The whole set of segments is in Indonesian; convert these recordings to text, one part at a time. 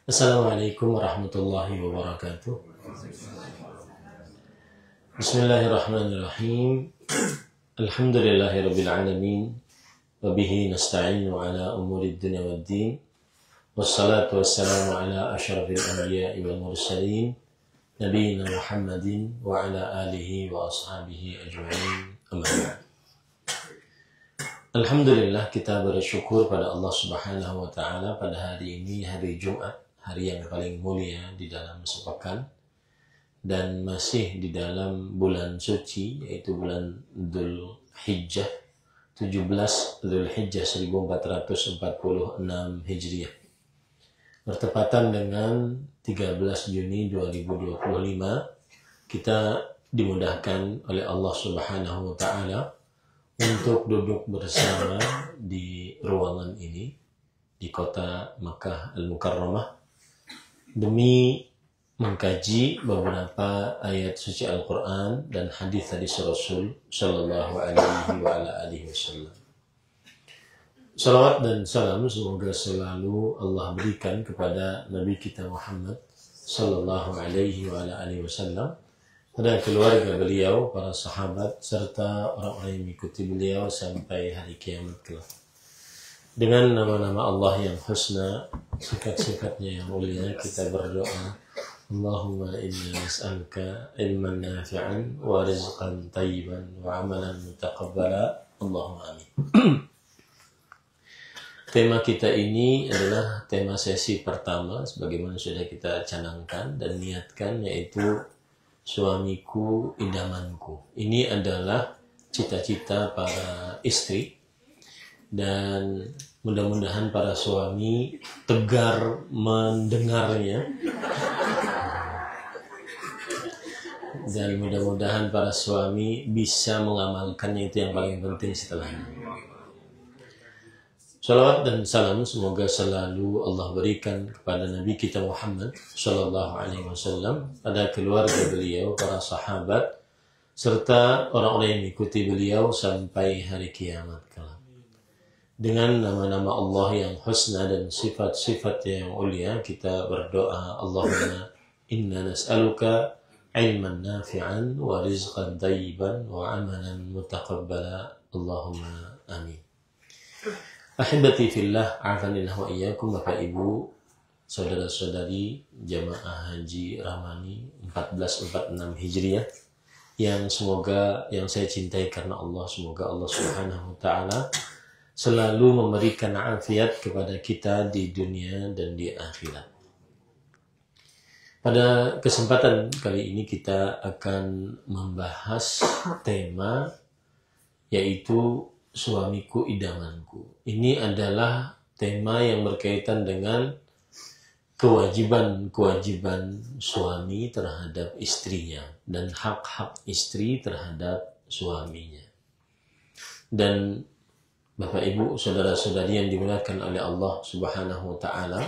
Assalamualaikum warahmatullahi wabarakatuh. Bismillahirrahmanirrahim. Alhamdulillahirabbil alamin. Wa bihi nasta'inu ala umuri dunya waddin. Wassalatu wassalamu ala asyrafil anbiya'i wal mursalin nabiyina Muhammadin wa ala alihi wa ashabihi ajma'in. Amma ba'd. Alhamdulillah, kita bersyukur pada Allah Subhanahu wa taala pada hari ini, hari Jumat, hari yang paling mulia di dalam sepekan, dan masih di dalam bulan suci, yaitu bulan Dzul Hijjah, 17 Dzul Hijjah 1446 Hijriah, bertepatan dengan 13 Juni 2025. Kita dimudahkan oleh Allah Subhanahu wa taala untuk duduk bersama di ruangan ini di kota Makkah Al-Mukarramah demi mengkaji beberapa ayat suci Al-Quran dan hadis Rasul Sallallahu Alaihi Wasallam. Salawat dan salam semoga selalu Allah berikan kepada Nabi kita Muhammad Sallallahu Alaihi Wasallam, pada keluarga beliau, para sahabat, serta orang-orang yang mengikuti beliau sampai hari kiamat kelak. Dengan nama-nama Allah yang husna, sifat-sifatnya yang mulia, kita berdoa, Allahumma inna nas'aluka ilman nafi'an wa rizqan tayyiban wa amalan mutaqabbala. Allahumma amin. Tema kita ini adalah tema sesi pertama, sebagaimana sudah kita canangkan dan niatkan, yaitu suamiku idamanku. Ini adalah cita-cita para istri, dan mudah-mudahan para suami tegar mendengarnya, dan mudah-mudahan para suami bisa mengamalkannya. Itu yang paling penting setelahnya. Salawat dan salam semoga selalu Allah berikan kepada Nabi kita Muhammad Sallallahu Alaihi Wasallam, pada keluarga beliau, para sahabat, serta orang-orang yang mengikuti beliau sampai hari kiamat kelak. Dengan nama-nama Allah yang husna dan sifat-sifat yang mulia, kita berdoa, Allahumma inna nas'aluka ilman nafi'an wa rizqan tayyiban wa amalan mutaqabbala. Allahumma amin. Ahibati fillah, a'afanillah wa iyyakum, Bapak Ibu, saudara-saudari jamaah haji Ramani 1446 Hijriah, yang saya cintai karena Allah. Semoga Allah Subhanahu wa taala selalu memberikan afiat kepada kita di dunia dan di akhirat. Pada kesempatan kali ini kita akan membahas tema, yaitu suamiku idamanku. Ini adalah tema yang berkaitan dengan kewajiban-kewajiban suami terhadap istrinya dan hak-hak istri terhadap suaminya. Dan Bapak Ibu, saudara-saudari yang dimuliakan oleh Allah Subhanahu wa taala,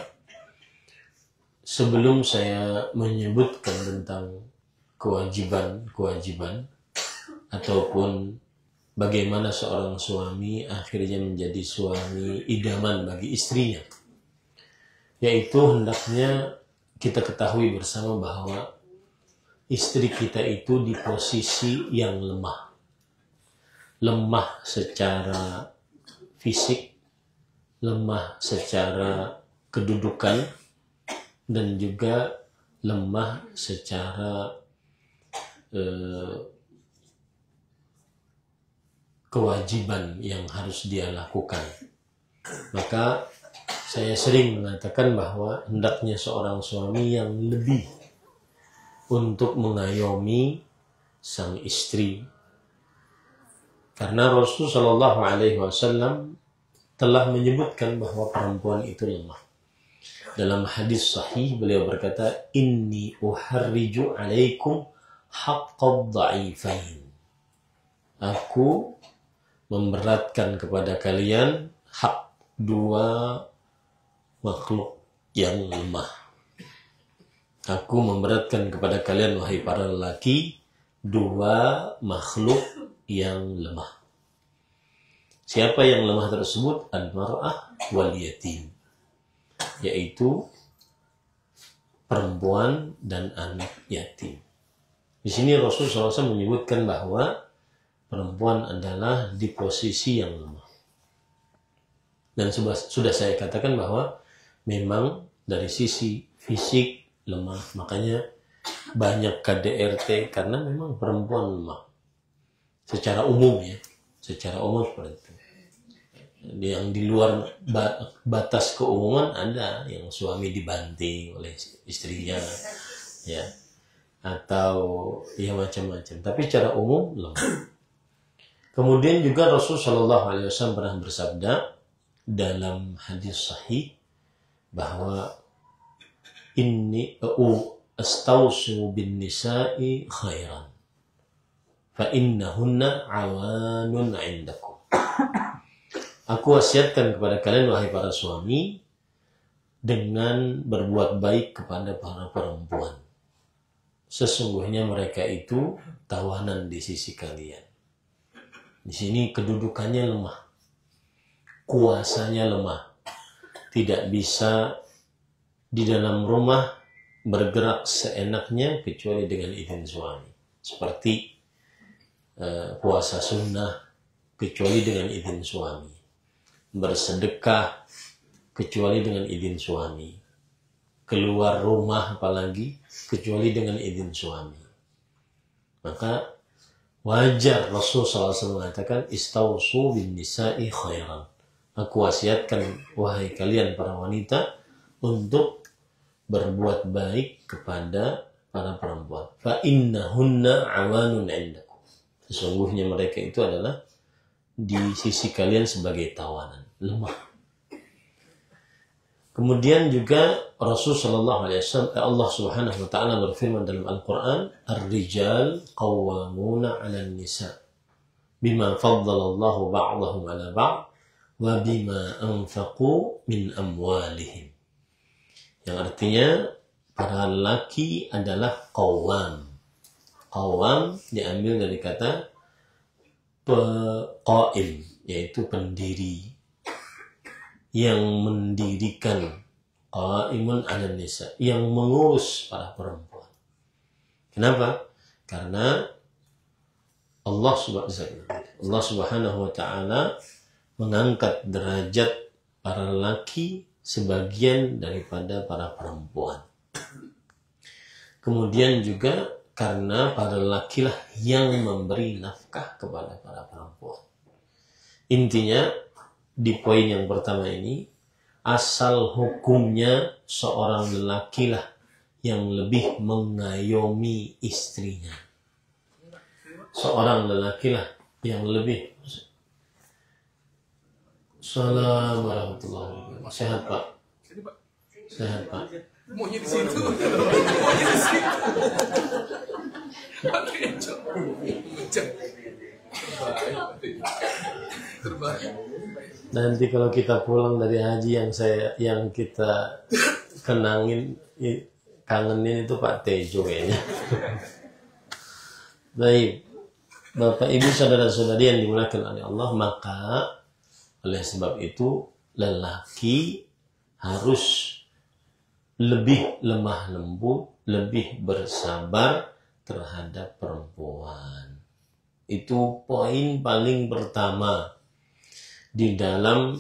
sebelum saya menyebutkan tentang kewajiban-kewajiban ataupun bagaimana seorang suami akhirnya menjadi suami idaman bagi istrinya, yaitu hendaknya kita ketahui bersama bahwa istri kita itu di posisi yang lemah secara fisik, lemah secara kedudukan, dan juga lemah secara kewajiban yang harus dia lakukan. Maka saya sering mengatakan bahwa hendaknya seorang suami yang lebih untuk mengayomi sang istri, karena Rasul Shallallahu Alaihi Wasallam telah menyebutkan bahwa perempuan itu lemah. Dalam hadis sahih beliau berkata, Inni uharriju alaikum haqqad dha'ifain. Aku memberatkan kepada kalian hak dua makhluk yang lemah. Aku memberatkan kepada kalian, wahai para lelaki, dua makhluk yang lemah. Siapa yang lemah tersebut? Al-mar'ah wal yatim, yaitu perempuan dan anak yatim. Di sini Rasulullah SAW menyebutkan bahwa perempuan adalah di posisi yang lemah. Dan sudah saya katakan bahwa memang dari sisi fisik lemah, makanya banyak KDRT karena memang perempuan lemah. Secara umum ya, secara umum seperti itu. Yang di luar batas keumuman ada yang suami dibanting oleh istrinya, ya, atau ya macam-macam. Tapi secara umum lemah. Kemudian juga Rasulullah SAW pernah bersabda dalam hadis sahih bahwa inni astausu bin nisa'i khairan fa innahunna awanun 'indakum. Aku wasiatkan kepada kalian wahai para suami dengan berbuat baik kepada para perempuan. Sesungguhnya mereka itu tawanan di sisi kalian. Di sini kedudukannya lemah, kuasanya lemah, tidak bisa di dalam rumah bergerak seenaknya kecuali dengan izin suami. Seperti puasa sunnah kecuali dengan izin suami, bersedekah kecuali dengan izin suami, keluar rumah apalagi kecuali dengan izin suami. Maka wajar Rasulullah SAW mengatakan istausu bin nisa'i khairan. Aku wasiatkan wahai kalian para wanita untuk berbuat baik kepada para perempuan. Fa innahunna awanun 'indakum. Sesungguhnya mereka itu adalah di sisi kalian sebagai tawanan, lemah. Kemudian juga Rasulullah SAW, Allah Subhanahu wa taala berfirman dalam Al-Qur'an, "Ar-rijal qawwamuna 'alan nisa bima faddalallahu ba'dahum 'ala ba'd wa bima anfaqu min amwalihim." Yang artinya para lelaki adalah qawwam. Qawwam diambil dari kata qaim, yaitu pendiri, yang mendirikan, qaimun 'alan nisa, yang mengurus para perempuan. Kenapa? Karena Allah Subhanahu wa taala mengangkat derajat para lelaki sebagian daripada para perempuan. Kemudian juga karena para lelaki lah yang memberi nafkah kepada para perempuan. Intinya di poin yang pertama ini, asal hukumnya seorang lelaki lah yang lebih mengayomi istrinya. Seorang lelaki lah yang lebih. Assalamualaikum warahmatullahi wabarakatuh. Sehat Pak? Sehat Pak? Maunya di situ. Maunya di situ. Terbaik. Nanti kalau kita pulang dari haji yang kita kangenin itu Pak Tejo kayaknya. Baik, Bapak Ibu saudara-saudari yang dimuliakan oleh Allah, maka oleh sebab itu lelaki harus lebih lemah lembut, lebih bersabar terhadap perempuan. Itu poin paling pertama di dalam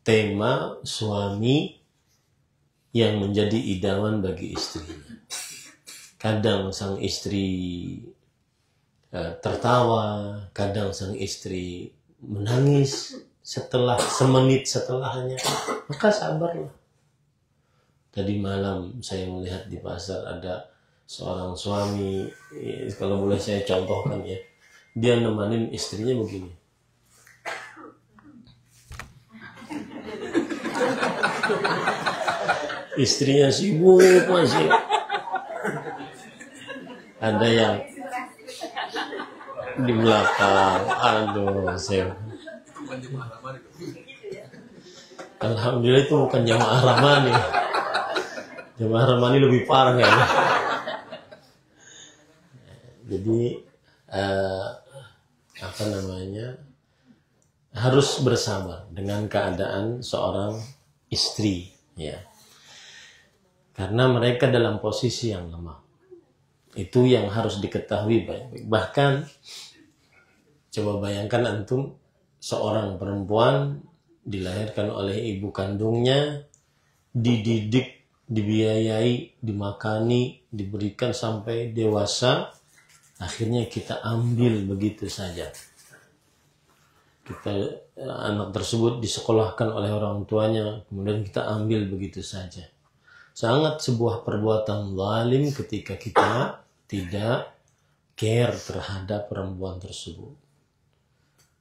tema suami yang menjadi idaman bagi istrinya. Kadang sang istri tertawa, kadang sang istri menangis semenit setelahnya, maka sabarlah. Tadi malam saya melihat di pasar ada seorang suami, kalau boleh saya contohkan ya, dia nemanin istrinya begini. Istrinya sibuk masih. Ada yang di belakang, aduh saya. Alhamdulillah itu bukan jamaah Rahmani. Jamaah Rahmani lebih parah ya. Jadi harus bersabar dengan keadaan seorang istri ya. Karena mereka dalam posisi yang lemah. Itu yang harus diketahui baik-baik. Bahkan coba bayangkan antum, seorang perempuan dilahirkan oleh ibu kandungnya, dididik, dibiayai, dimakani, diberikan sampai dewasa, akhirnya kita ambil begitu saja. Anak tersebut disekolahkan oleh orang tuanya, kemudian kita ambil begitu saja. Sangat sebuah perbuatan zalim ketika kita tidak care terhadap perempuan tersebut.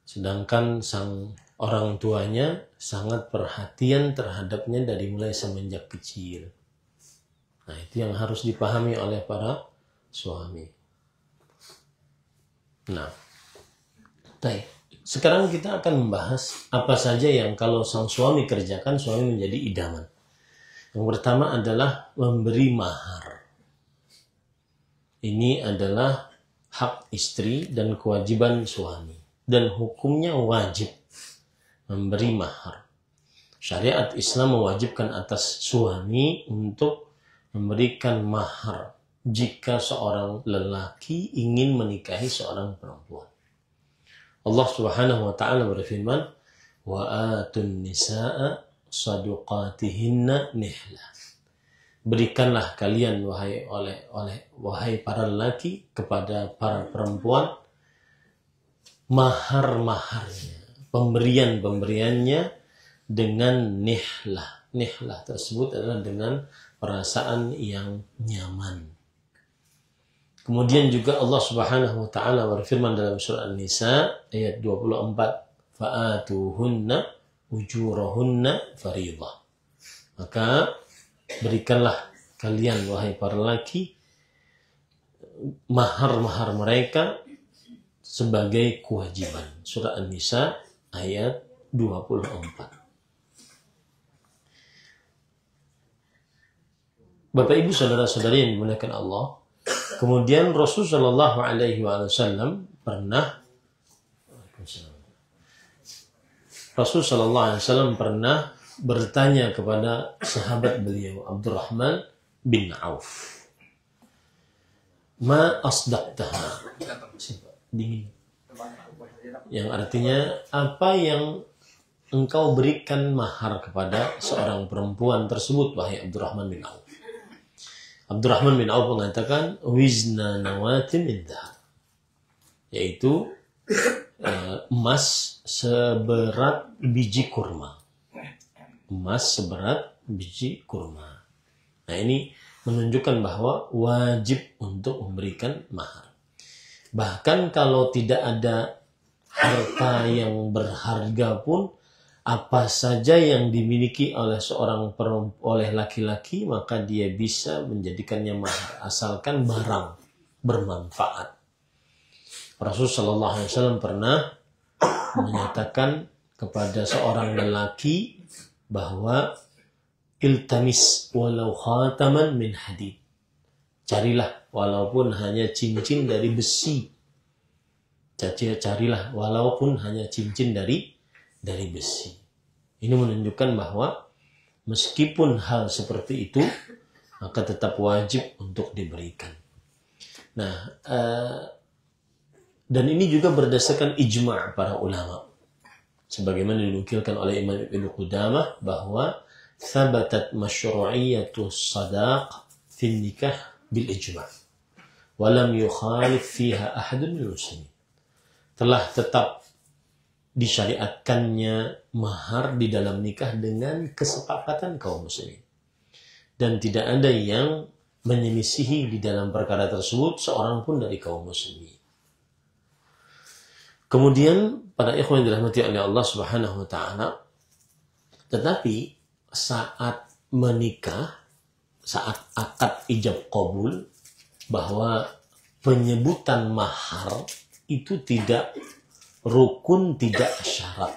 Sedangkan sang orang tuanya sangat perhatian terhadapnya dari mulai semenjak kecil. Nah, itu yang harus dipahami oleh para suami. Nah, baik. Sekarang kita akan membahas apa saja yang kalau sang suami kerjakan, suami menjadi idaman. Yang pertama adalah memberi mahar. Ini adalah hak istri dan kewajiban suami. Dan hukumnya wajib memberi mahar. Syariat Islam mewajibkan atas suami untuk memberikan mahar jika seorang lelaki ingin menikahi seorang perempuan. Allah Subhanahu wa taala berfirman, "Wa atun nisaa saduqatihinna nihla." Berikanlah kalian wahai para lelaki kepada para perempuan mahar-maharnya, pemberian-pemberiannya dengan nihlah. Nihlah tersebut adalah dengan perasaan yang nyaman. Kemudian juga Allah Subhanahu wa taala berfirman dalam surah An-Nisa ayat 24, "Fa'atuhunna ujurahunna fariidhah." Maka berikanlah kalian wahai para laki mahar-mahar mereka sebagai kewajiban. Surah An-Nisa ayat 24. Bapak Ibu saudara-saudari yang dimuliakan Allah, kemudian Rasulullah SAW pernah bertanya kepada sahabat beliau Abdurrahman bin Auf, "Ma asdaqtaha?" Dingin. Yang artinya, apa yang engkau berikan mahar kepada seorang perempuan tersebut, wahai Abdurrahman bin Auf? Abdurrahman bin Auf mengatakan, "Wizna nawatin min dhahab." Yaitu emas seberat biji kurma. Emas seberat biji kurma. Nah, ini menunjukkan bahwa wajib untuk memberikan mahar. Bahkan kalau tidak ada harta yang berharga pun, apa saja yang dimiliki oleh oleh laki-laki, maka dia bisa menjadikannya mahar asalkan barang bermanfaat. Rasulullah SAW pernah menyatakan kepada seorang lelaki bahwa iltamis walau khataman min hadid. Carilah walaupun hanya cincin dari besi. Carilah walaupun hanya cincin dari besi. Ini menunjukkan bahwa meskipun hal seperti itu, maka tetap wajib untuk diberikan. Nah, dan ini juga berdasarkan ijma' para ulama. Sebagaimana dinukilkan oleh Imam Ibnu Qudamah bahwa thabatat masyru'iyyatu sadaq fi nikah bil ijma' wa lam yukhalif fiha ahadun minal muslimin. Telah tetap disyariatkannya mahar di dalam nikah dengan kesepakatan kaum muslimin. Dan tidak ada yang menyelisihi di dalam perkara tersebut seorang pun dari kaum muslimin. Kemudian pada ikhwan yang dirahmati oleh Allah Subhanahu wa taala, tetapi saat menikah, saat akad ijab qabul, bahwa penyebutan mahar itu tidak rukun, tidak syarat,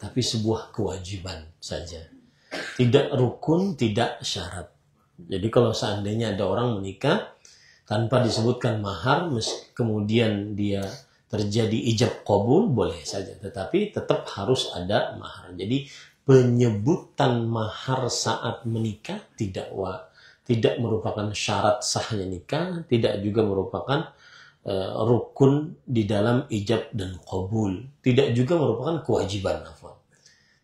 tapi sebuah kewajiban saja. Tidak rukun, tidak syarat. Jadi kalau seandainya ada orang menikah tanpa disebutkan mahar, kemudian dia terjadi ijab qabul, boleh saja, tetapi tetap harus ada mahar. Jadi penyebutan mahar saat menikah tidak merupakan syarat sahnya nikah, tidak juga merupakan rukun di dalam ijab dan qabul, tidak juga merupakan kewajiban.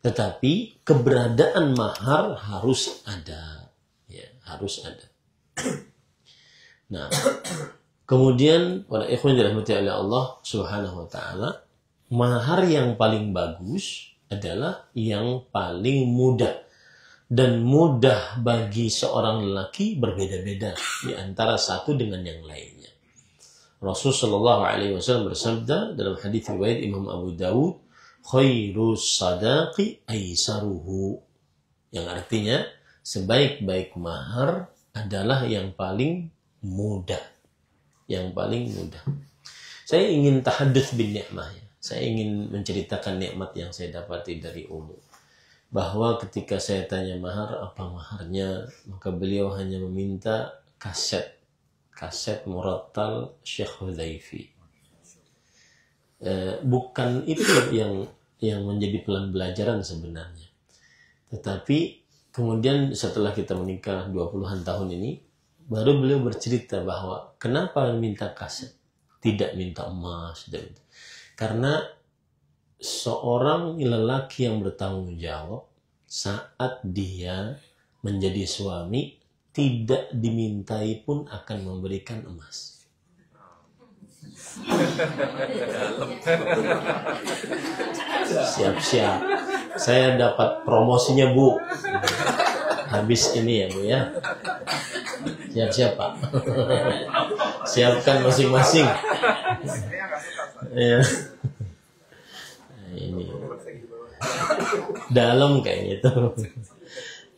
Tetapi keberadaan mahar harus ada, ya, harus ada. Nah, kemudian para ikhwan dirahmati oleh Allah Subhanahu wa taala, mahar yang paling bagus adalah yang paling mudah. Dan mudah bagi seorang lelaki berbeda-beda di antara satu dengan yang lainnya. Rasulullah SAW bersabda dalam hadis riwayat Imam Abu Dawud, khairus sadaqi aisaruhu, yang artinya sebaik-baik mahar adalah yang paling mudah. Yang paling mudah. Saya ingin tahadduts bin ni'mah, ya. Saya ingin menceritakan nikmat yang saya dapati dari Umi. Bahwa ketika saya tanya mahar, apa maharnya, maka beliau hanya meminta kaset murattal Syekh Hudzaifi. Bukan itu yang menjadi pembelajaran sebenarnya. Tetapi kemudian setelah kita menikah 20-an tahun ini, baru beliau bercerita bahwa kenapa minta kaset, tidak minta emas. Karena seorang lelaki yang bertanggung jawab saat dia menjadi suami tidak dimintai pun akan memberikan emas. Siap-siap. Saya dapat promosinya, Bu. Habis ini ya, Bu ya. Siap-siap, Pak. Siapkan masing-masing. Ya. Ini dalam kayak gitu.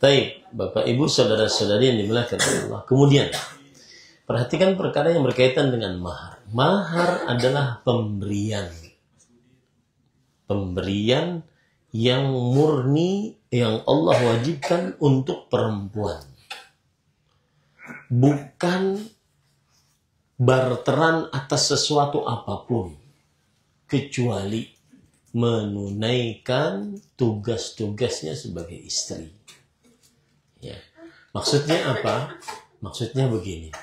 Baik, Bapak Ibu saudara-saudari yang dimuliakan Allah. Kemudian perhatikan perkara yang berkaitan dengan mahar. Mahar adalah pemberian yang murni yang Allah wajibkan untuk perempuan. Bukan barteran atas sesuatu apapun kecuali menunaikan tugas-tugasnya sebagai istri. Ya. Maksudnya apa? Maksudnya begini.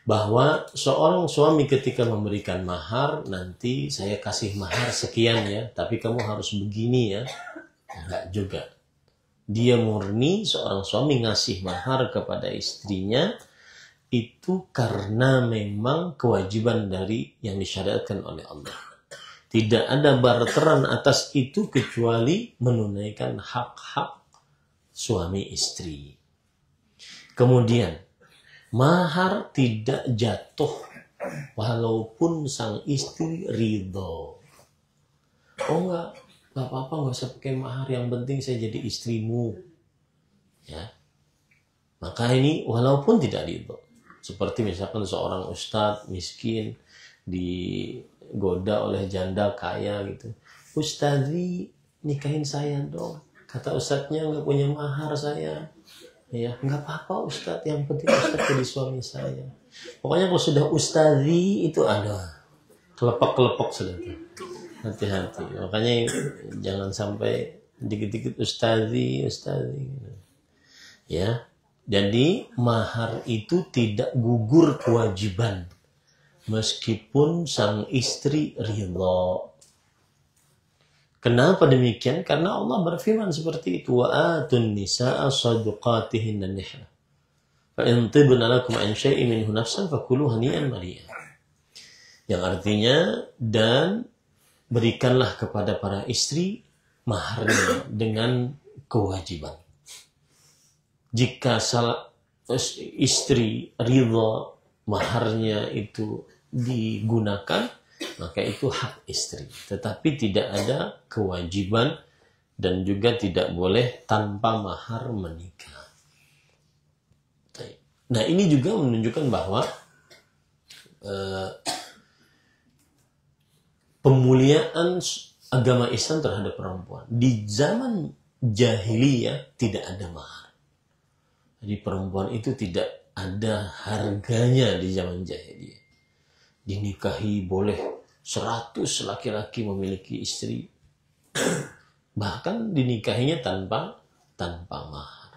Bahwa seorang suami ketika memberikan mahar, nanti saya kasih mahar sekian ya, tapi kamu harus begini ya. Enggak juga. Dia murni seorang suami ngasih mahar kepada istrinya itu karena memang kewajiban dari yang disyariatkan oleh Allah. Tidak ada barteran atas itu kecuali menunaikan hak-hak suami istri. Kemudian, mahar tidak jatuh walaupun sang istri ridho. Oh enggak apa-apa, enggak usah pakai mahar, yang penting saya jadi istrimu. Ya. Maka ini walaupun tidak ridho. Seperti misalkan seorang ustadz miskin digoda oleh janda kaya gitu. Ustadzi, nikahin saya dong. Kata ustadznya nggak punya mahar saya. Ya, nggak apa-apa ustadz, yang penting ustadz jadi suami saya. Pokoknya kalau sudah ustadzi itu ada kelepok-kelepok sudah tuh. Hati-hati. Makanya jangan sampai dikit-dikit ustadzi. Ya. Jadi mahar itu tidak gugur kewajiban meskipun sang istri ridha. Kenapa demikian? Karena Allah berfirman seperti itu, wa atun nisaa sadaqatihinna nihla. Fa in tibna lakum an syai'in minhu nafsan fakuluhu hani'an mari'a. Yang artinya, dan berikanlah kepada para istri maharnya dengan kewajiban. Jika istri ridha maharnya itu digunakan, maka itu hak istri. Tetapi tidak ada kewajiban dan juga tidak boleh tanpa mahar menikah. Nah, ini juga menunjukkan bahwa pemuliaan agama Islam terhadap perempuan. Di zaman jahiliyah tidak ada mahar. Jadi perempuan itu tidak ada harganya di zaman jahiliyah. Dinikahi boleh 100 laki-laki memiliki istri. Bahkan dinikahinya tanpa mahar.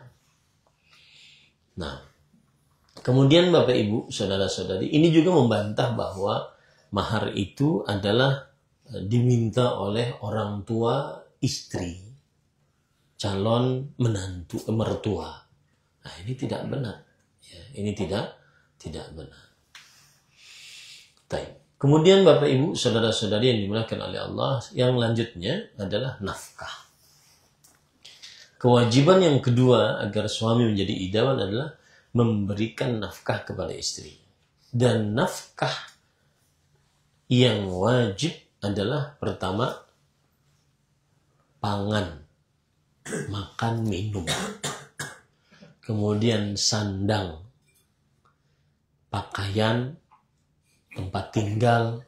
Nah, Kemudian Bapak Ibu, saudara-saudari, ini juga membantah bahwa mahar itu adalah diminta oleh orang tua istri, calon menantu, mertua. Nah, ini tidak benar. Ya, ini tidak benar. Baik. Kemudian Bapak Ibu, saudara-saudari yang dimuliakan oleh Allah, yang lanjutnya adalah nafkah. Kewajiban yang kedua agar suami menjadi idaman adalah memberikan nafkah kepada istri. Dan nafkah yang wajib adalah pertama, pangan, makan, minum. Kemudian sandang, pakaian, tempat tinggal.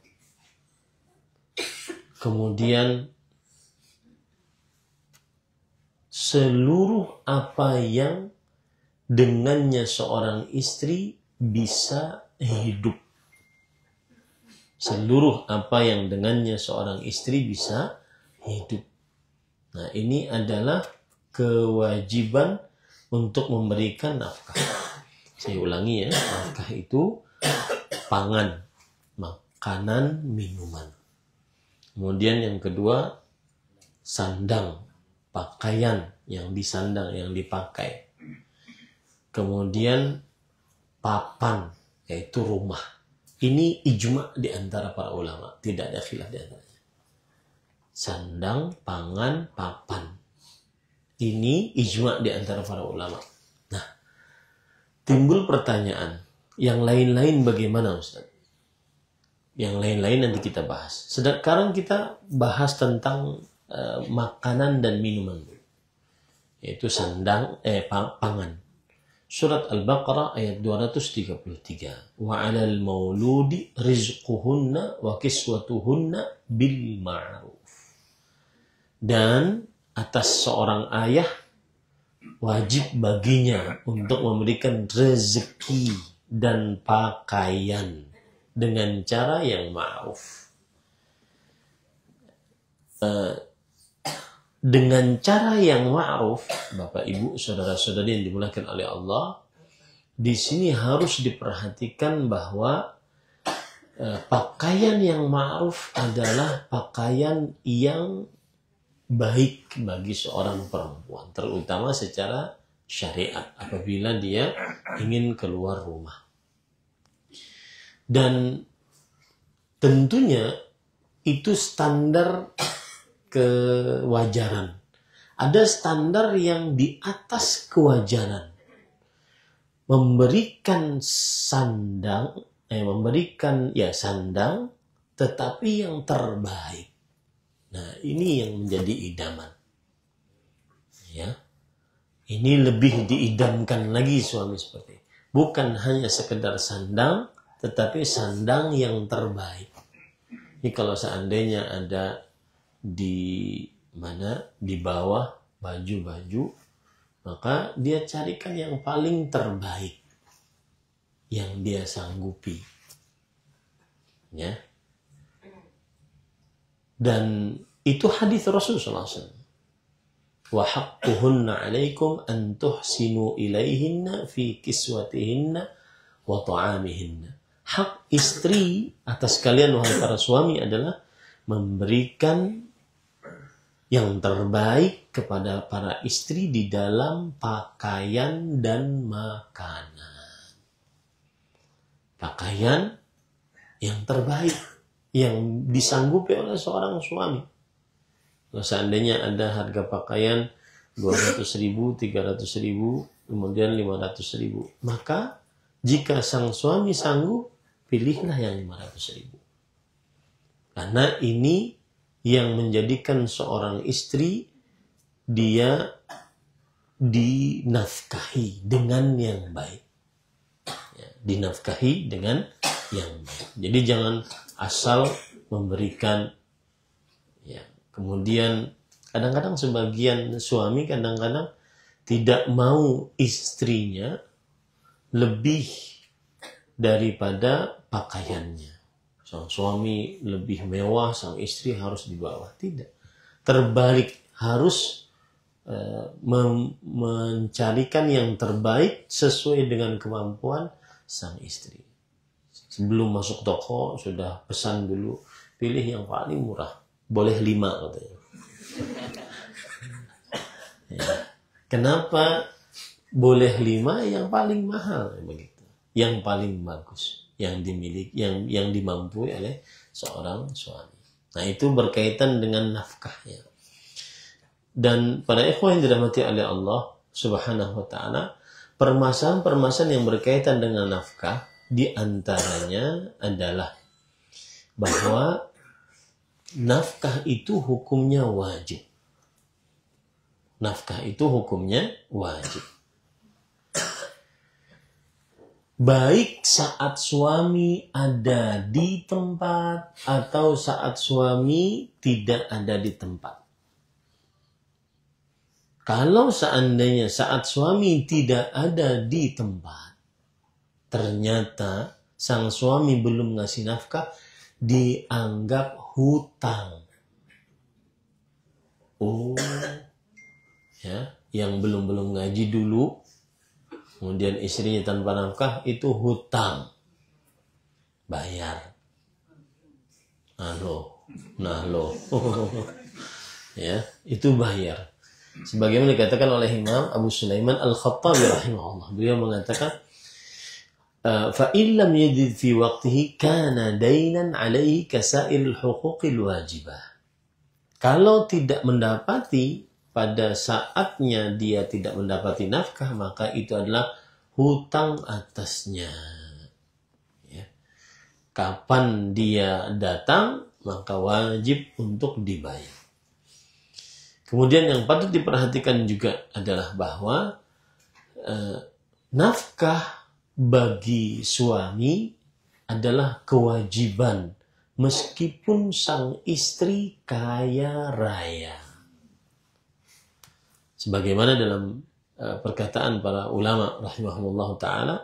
Kemudian seluruh apa yang dengannya seorang istri bisa hidup. Seluruh apa yang dengannya seorang istri bisa hidup. Nah, ini adalah kewajiban untuk memberikan nafkah. Saya ulangi ya, nafkah itu pangan, makanan, minuman. Kemudian yang kedua, sandang, pakaian yang disandang, yang dipakai. Kemudian papan, yaitu rumah. Ini ijma di antara para ulama, tidak ada khilaf di antaranya. Sandang, pangan, papan. Ini ijma di antara para ulama. Nah, timbul pertanyaan, yang lain-lain bagaimana Ustaz? Yang lain-lain nanti kita bahas. Sekarang kita bahas tentang makanan dan minuman, yaitu sandang, pangan. Surat Al-Baqarah ayat 233. Wa 'alal mauludi rizquhunna wa kiswatuhunna bil ma'ruf. Dan atas seorang ayah wajib baginya untuk memberikan rezeki dan pakaian dengan cara yang ma'ruf. Dengan cara yang ma'ruf, Bapak Ibu, saudara-saudari yang dimuliakan oleh Allah, di sini harus diperhatikan bahwa pakaian yang ma'ruf adalah pakaian yang baik bagi seorang perempuan, terutama secara syariat apabila dia ingin keluar rumah. Dan tentunya itu standar kewajaran. Ada standar yang di atas kewajaran. Memberikan sandang, sandang, tetapi yang terbaik. Nah, ini yang menjadi idaman. Ya. Ini lebih diidamkan lagi suami seperti ini. Bukan hanya sekedar sandang, tetapi sandang yang terbaik. Ini kalau seandainya ada di bawah baju-baju, maka dia carikan yang paling terbaik yang dia sanggupi, ya. Dan itu hadis Rasulullah SAW. Wa haqquhunna 'alaikum an tuhsinu ilaihinna fi kiswatihinna wa ta'amihinna. Hak istri atas kalian wahai para suami adalah memberikan yang terbaik kepada para istri di dalam pakaian dan makanan. Pakaian yang terbaik, yang disanggupi oleh seorang suami. Kalau seandainya ada harga pakaian 200.000, 300.000, kemudian 500.000, maka jika sang suami sanggup, pilihlah yang 500.000. Karena ini yang menjadikan seorang istri dia dinafkahi dengan yang baik. Ya, dinafkahi dengan yang baik. Jadi jangan asal memberikan. Ya. Kemudian kadang-kadang sebagian suami kadang-kadang tidak mau istrinya lebih daripada pakaiannya. Sang suami lebih mewah, sang istri harus di bawah. Tidak. Terbalik, harus mencarikan yang terbaik sesuai dengan kemampuan sang istri. Sebelum masuk toko sudah pesan dulu, pilih yang paling murah, boleh 5 katanya. Ya. Kenapa boleh 5? Yang paling mahal begitu, yang paling bagus, yang dimiliki, yang dimampu oleh seorang suami. Nah, itu berkaitan dengan nafkahnya. Dan para ikhwan yang dirahmati oleh Allah Subhanahu wa taala, permasalahan-permasalahan yang berkaitan dengan nafkah di antaranya adalah bahwa nafkah itu hukumnya wajib. Nafkah itu hukumnya wajib. Baik saat suami ada di tempat atau saat suami tidak ada di tempat. Kalau seandainya saat suami tidak ada di tempat, ternyata sang suami belum ngasih nafkah, dianggap hutang. Oh, ya, yang belum ngaji dulu, kemudian istrinya tanpa nafkah, itu hutang. Bayar. Nah lo. Ya, itu bayar. Sebagaimana dikatakan oleh Imam Abu Sulaiman Al-Khattabi rahimahullah. Beliau mengatakan, فَإِنْ لَمْ يَجِدْ فِي وَقْتِهِ كَانَ دَيْنًا عَلَيْهِ كَسَائِرِ الْحُقُوقِ الْوَاجِبَةِ. Kalau tidak mendapati, pada saatnya dia tidak mendapati nafkah, maka itu adalah hutang atasnya. Ya. Kapan dia datang, maka wajib untuk dibayar. Kemudian yang patut diperhatikan juga adalah bahwa nafkah bagi suami adalah kewajiban meskipun sang istri kaya raya. Sebagaimana dalam perkataan para ulama rahimahumullah ta'ala,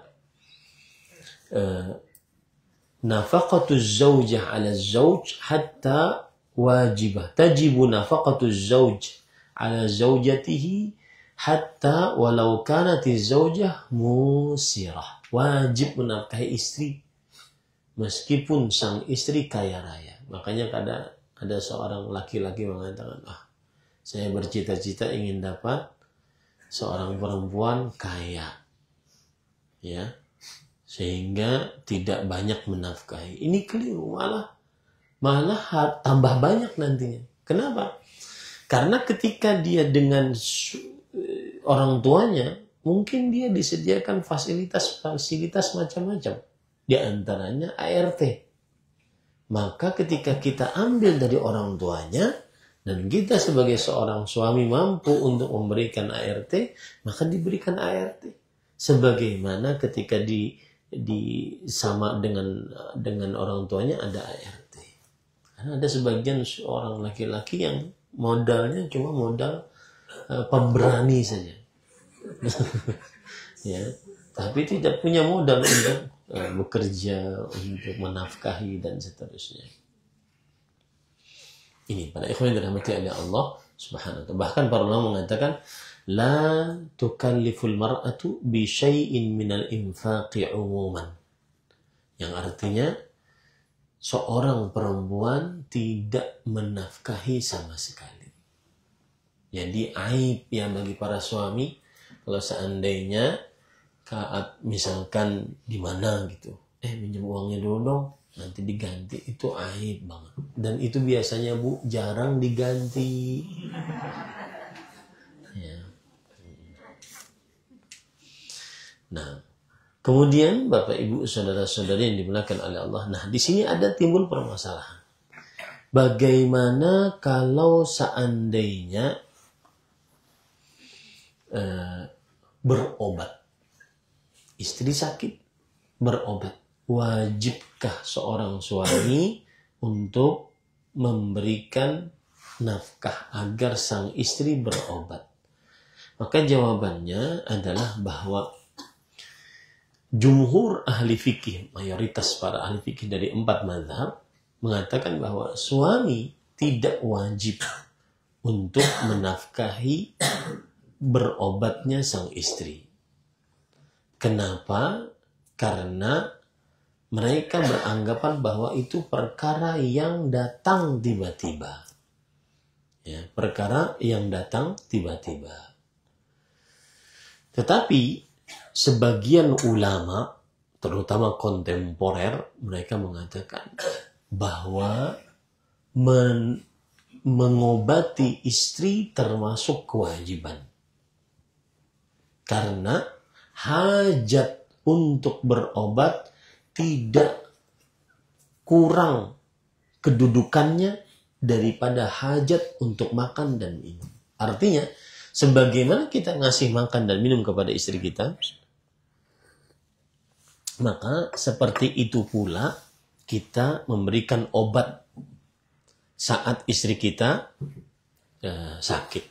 nafaqatuz zawjah 'ala az-zawj hatta wajibah. Tajibu nafaqatuz zawj 'ala zawjatihi hatta walau kanatiz zawjah musirah. Wajib menafkahi istri meskipun sang istri kaya raya. Makanya ada seorang laki-laki mengatakan, saya bercita-cita ingin dapat seorang perempuan kaya, ya, sehingga tidak banyak menafkahi. Ini keliru, malah tambah banyak nantinya. Kenapa? Karena ketika dia dengan orang tuanya, mungkin dia disediakan fasilitas macam-macam. Di antaranya ART. Maka ketika kita ambil dari orang tuanya, dan kita sebagai seorang suami mampu untuk memberikan ART, maka diberikan ART. Sebagaimana ketika sama dengan orang tuanya ada ART. Karena ada sebagian orang laki-laki yang modalnya cuma modal pemberani saja. Ya, tapi tidak punya modal untuk bekerja, untuk menafkahi dan seterusnya. Ini para ikhwan yang dirahmati oleh Allah Subhanahu wa ta'ala. Bahkan para ulama mengatakan, la tukalliful mar'atu bi syai'in minal infaqi umuman. Yang artinya seorang perempuan tidak menafkahi sama sekali. Jadi aib ya bagi para suami kalau seandainya misalkan di mana gitu, minjem uangnya dulu dong, nanti diganti, itu aib banget. Dan itu biasanya Bu jarang diganti. Ya. Nah, kemudian Bapak Ibu saudara-saudari yang dimuliakan oleh Allah. Nah, di sini ada timbul permasalahan. Bagaimana kalau seandainya berobat? Istri sakit, berobat. Wajibkah seorang suami untuk memberikan nafkah agar sang istri berobat? Maka jawabannya adalah bahwa jumhur ahli fikih, mayoritas para ahli fikih dari 4 mazhab, mengatakan bahwa suami tidak wajib untuk menafkahi berobatnya sang istri. Kenapa? Karena mereka beranggapan bahwa itu perkara yang datang tiba-tiba. Ya, perkara yang datang tiba-tiba. Tetapi sebagian ulama, terutama kontemporer, mereka mengatakan bahwa mengobati istri termasuk kewajiban. Karena hajat untuk berobat tidak kurang kedudukannya daripada hajat untuk makan dan minum. Artinya, sebagaimana kita ngasih makan dan minum kepada istri kita, maka seperti itu pula kita memberikan obat saat istri kita sakit.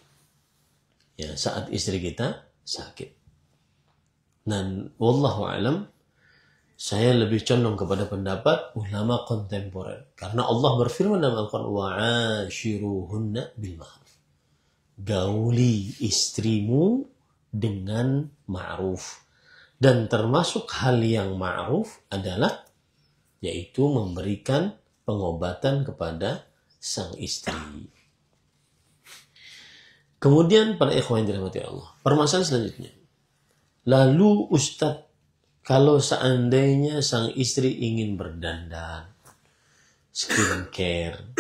Ya, saat istri kita sakit. Dan wallahu alam, saya lebih condong kepada pendapat ulama kontemporer. Karena Allah berfirman dalam Al-Quran, wa'ashiruhunna bil ma'ruf. Gauli istrimu dengan ma'ruf. Dan termasuk hal yang ma'ruf adalah yaitu memberikan pengobatan kepada sang istri. Kemudian para ikhwan yang dirahmati Allah, permasalahan selanjutnya. Lalu Ustadz, kalau seandainya sang istri ingin berdandan, skincare,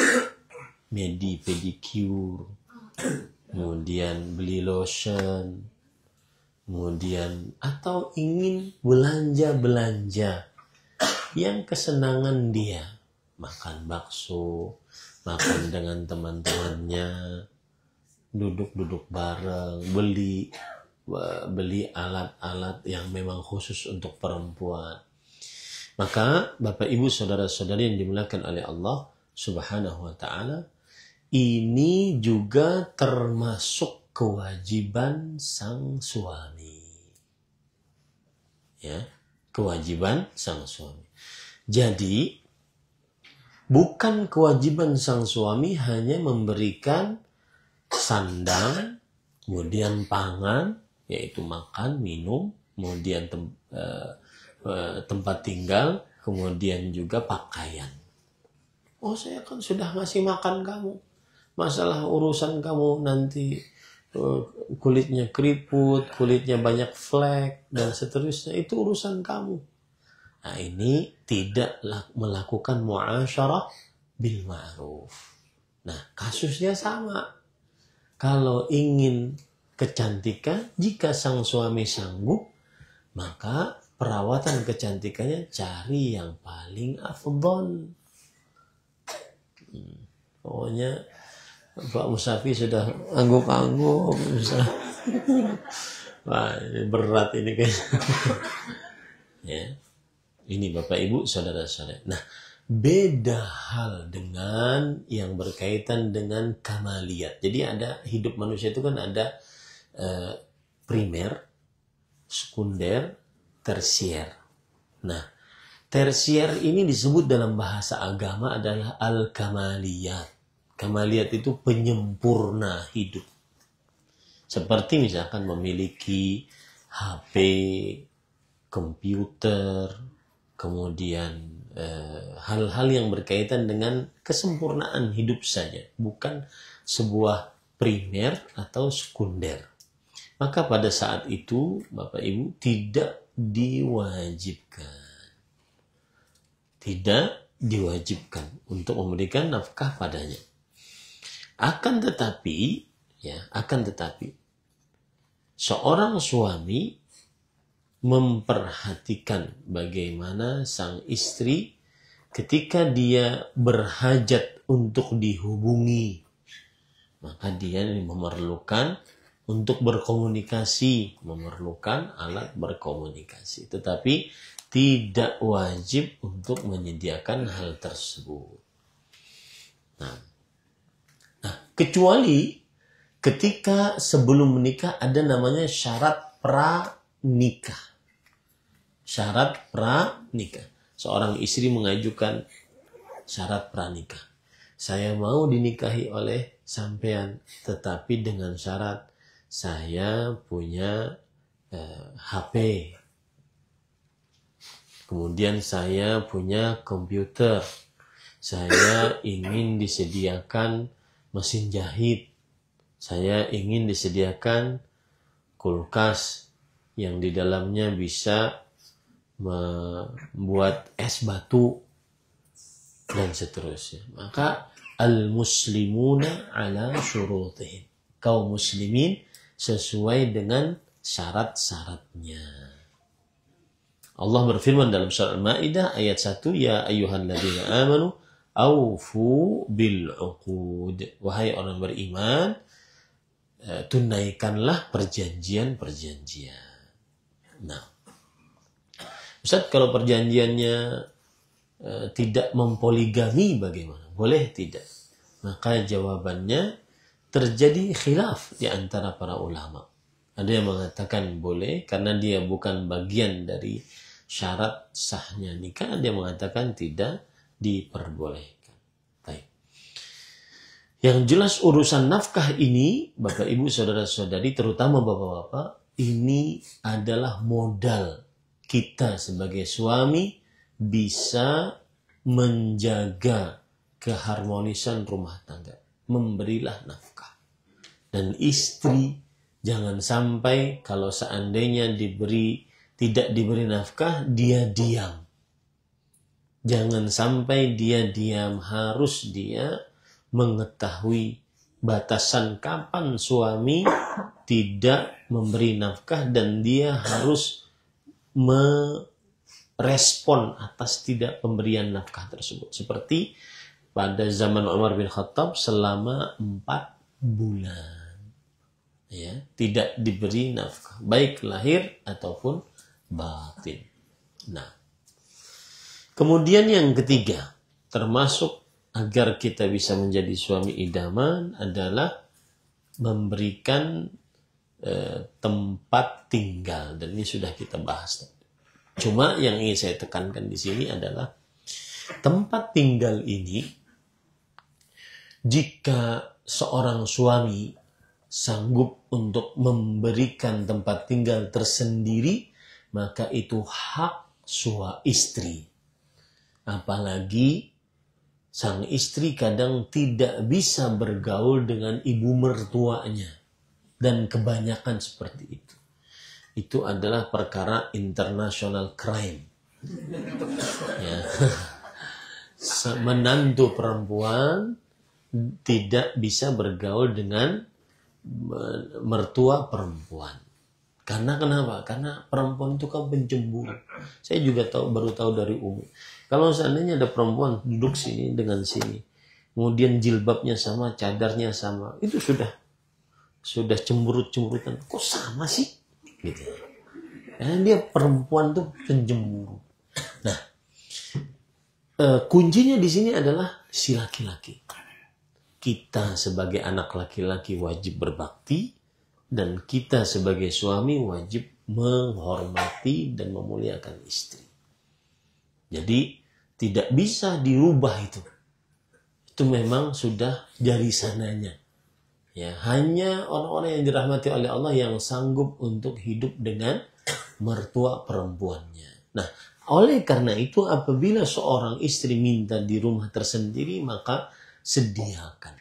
pedicure, kemudian beli lotion, kemudian atau ingin belanja yang kesenangan dia, makan bakso, makan dengan teman-temannya, duduk-duduk bareng, beli alat-alat yang memang khusus untuk perempuan. Maka Bapak Ibu saudara-saudari yang dimuliakan oleh Allah Subhanahu wa taala, ini juga termasuk kewajiban sang suami. Ya, kewajiban sang suami. Jadi bukan kewajiban sang suami hanya memberikan sandang, kemudian pangan, yaitu makan, minum, kemudian tempat tinggal, kemudian juga pakaian. Oh, saya kan sudah ngasih makan kamu. Masalah urusan kamu nanti kulitnya keriput, kulitnya banyak flek, dan seterusnya, itu urusan kamu. Nah, ini tidak melakukan muasyarah bil ma'ruf. Nah, kasusnya sama. Kalau ingin kecantikan, jika sang suami sanggup, maka perawatan kecantikannya cari yang paling afdol. Pokoknya Pak Musafi sudah angguk-angguk. Wah, ini berat ini kayaknya. Ya. Ini Bapak Ibu saudara-saudara. Nah, beda hal dengan yang berkaitan dengan kamaliyat. Jadi ada hidup manusia itu kan ada primer, sekunder, tersier. Nah, tersier ini disebut dalam bahasa agama adalah al-kamaliyat. Kamaliyat itu penyempurna hidup. Seperti misalkan memiliki HP, komputer, kemudian hal-hal yang berkaitan dengan kesempurnaan hidup saja, bukan sebuah primer atau sekunder. Maka pada saat itu Bapak Ibu tidak diwajibkan untuk memberikan nafkah padanya. Akan tetapi seorang suami memperhatikan bagaimana sang istri ketika dia berhajat untuk dihubungi, maka dia memerlukan untuk berkomunikasi, memerlukan alat berkomunikasi, tetapi tidak wajib untuk menyediakan hal tersebut. Nah, kecuali ketika sebelum menikah ada namanya syarat pranikah. Syarat pranikah. Seorang istri mengajukan syarat pranikah. Saya mau dinikahi oleh sampean, tetapi dengan syarat saya punya HP. Kemudian saya punya komputer. Saya ingin disediakan mesin jahit. Saya ingin disediakan kulkas yang di dalamnya bisa membuat es batu dan seterusnya. Maka al-muslimuna ala syurutihim. Kaum muslimin sesuai dengan syarat-syaratnya. Allah berfirman dalam surah Al-Maidah ayat 1, ya ayyuhalladzina amanu aufu bil uqud. Wahai orang beriman, tunaikanlah perjanjian-perjanjian. Nah, Ustaz, kalau perjanjiannya tidak mempoligami bagaimana? Boleh tidak? Maka jawabannya terjadi khilaf di antara para ulama. Ada yang mengatakan boleh karena dia bukan bagian dari syarat sahnya nikah. Ada yang mengatakan tidak diperbolehkan. Baik. Yang jelas urusan nafkah ini, Bapak Ibu saudara-saudari, terutama Bapak-bapak, ini adalah modal kita sebagai suami bisa menjaga keharmonisan rumah tangga. Memberilah nafkah. Dan istri jangan sampai kalau seandainya tidak diberi nafkah, dia diam. Jangan sampai dia diam, harus dia mengetahui batasan kapan suami tidak memberi nafkah dan dia harus merespon atas tidak pemberian nafkah tersebut. Seperti pada zaman Umar bin Khattab selama 4 bulan. Ya, tidak diberi nafkah, baik lahir ataupun batin. Nah, kemudian yang ketiga, termasuk agar kita bisa menjadi suami idaman adalah memberikan tempat tinggal, dan ini sudah kita bahas. Cuma yang ingin saya tekankan di sini adalah tempat tinggal ini, jika seorang suami sanggup untuk memberikan tempat tinggal tersendiri, maka itu hak istri. Apalagi sang istri kadang tidak bisa bergaul dengan ibu mertuanya. Dan kebanyakan seperti itu. Itu adalah perkara international crime. Ya. Menantu perempuan tidak bisa bergaul dengan mertua perempuan. Karena kenapa? Karena perempuan itu kan pencemburu. Saya juga baru tahu dari Umi. Kalau seandainya ada perempuan duduk sini dengan sini, kemudian jilbabnya sama, cadarnya sama, itu sudah cemburut-cemburutan. Kok sama sih? Gitu. Karena dia perempuan tuh pencemburu. Nah, kuncinya di sini adalah si laki-laki. Kita sebagai anak laki-laki wajib berbakti, dan kita sebagai suami wajib menghormati dan memuliakan istri. Jadi tidak bisa dirubah itu. Itu memang sudah dari sananya. Ya, hanya orang-orang yang dirahmati oleh Allah yang sanggup untuk hidup dengan mertua perempuannya. Nah, oleh karena itu apabila seorang istri minta di rumah tersendiri, maka sediakan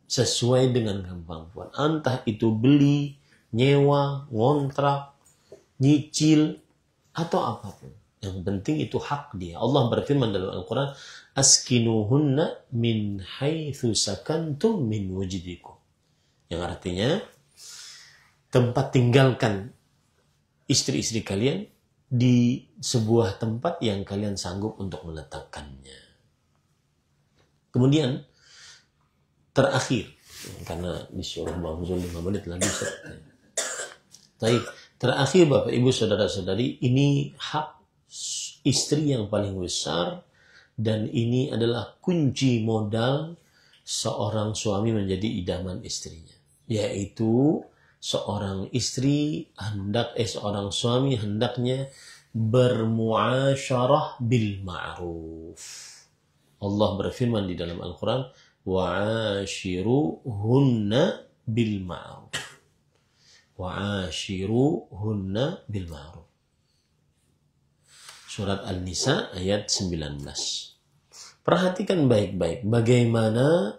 sesuai dengan kemampuan. Entah itu beli, nyewa, ngontrak, nyicil, atau apapun. Yang penting itu hak dia. Allah berfirman dalam Al-Quran, askinuhunna min haitsu sakantum min wujdikum. Yang artinya, tempat tinggalkan istri-istri kalian di sebuah tempat yang kalian sanggup untuk meletakkannya. Kemudian, terakhir, karena disuruh Bang Zul 5 menit lagi. Baik, terakhir Bapak Ibu Saudara-saudari, ini hak istri yang paling besar, dan ini adalah kunci modal seorang suami menjadi idaman istrinya, yaitu seorang suami hendaknya bermuasyarah bil ma'ruf. Allah berfirman di dalam Al-Quran, wa'ashiruhunna bil ma'ruf. Wa'ashiruhunna bil ma'ruf. Surat An-Nisa ayat 19. Perhatikan baik-baik bagaimana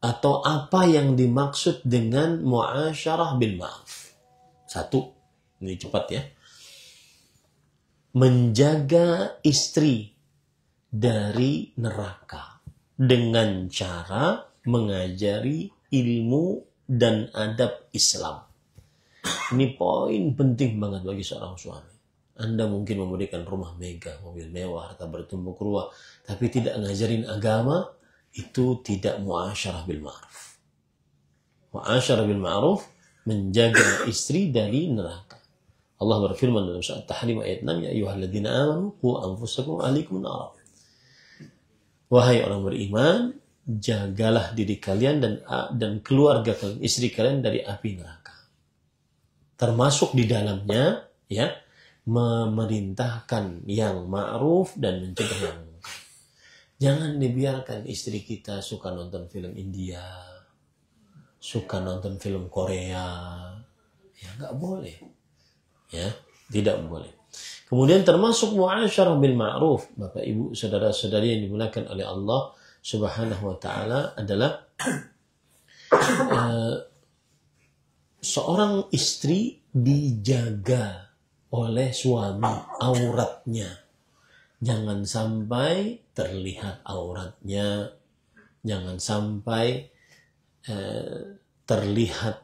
atau apa yang dimaksud dengan muasyarah bil ma'ruf. Satu, ini cepat ya. Menjaga istri dari neraka dengan cara mengajari ilmu dan adab Islam. Ini poin penting banget bagi seorang suami. Anda mungkin memberikan rumah megah, mobil mewah, harta bertumpuk ruah, tapi tidak ngajarin agama, itu tidak muasyarah bil ma'ruf. Muasyarah bil ma'ruf, menjaga istri dari neraka. Allah berfirman dalam surat Tahrim ayat 6, ya ayyuhalladzina amanu qu anfusakum ahlikum nar. Wahai orang beriman, jagalah diri kalian dan keluarga kalian, istri kalian dari api neraka. Termasuk di dalamnya ya, memerintahkan yang ma'ruf dan mencegah yang munkar. Jangan dibiarkan istri kita suka nonton film India, suka nonton film Korea. Ya nggak boleh. Ya, tidak boleh. Kemudian termasuk muasyarah bil ma'ruf, Bapak Ibu, saudara-saudari yang dimuliakan oleh Allah Subhanahu wa taala adalah seorang istri dijaga oleh suami auratnya. Jangan sampai terlihat auratnya. Jangan sampai terlihat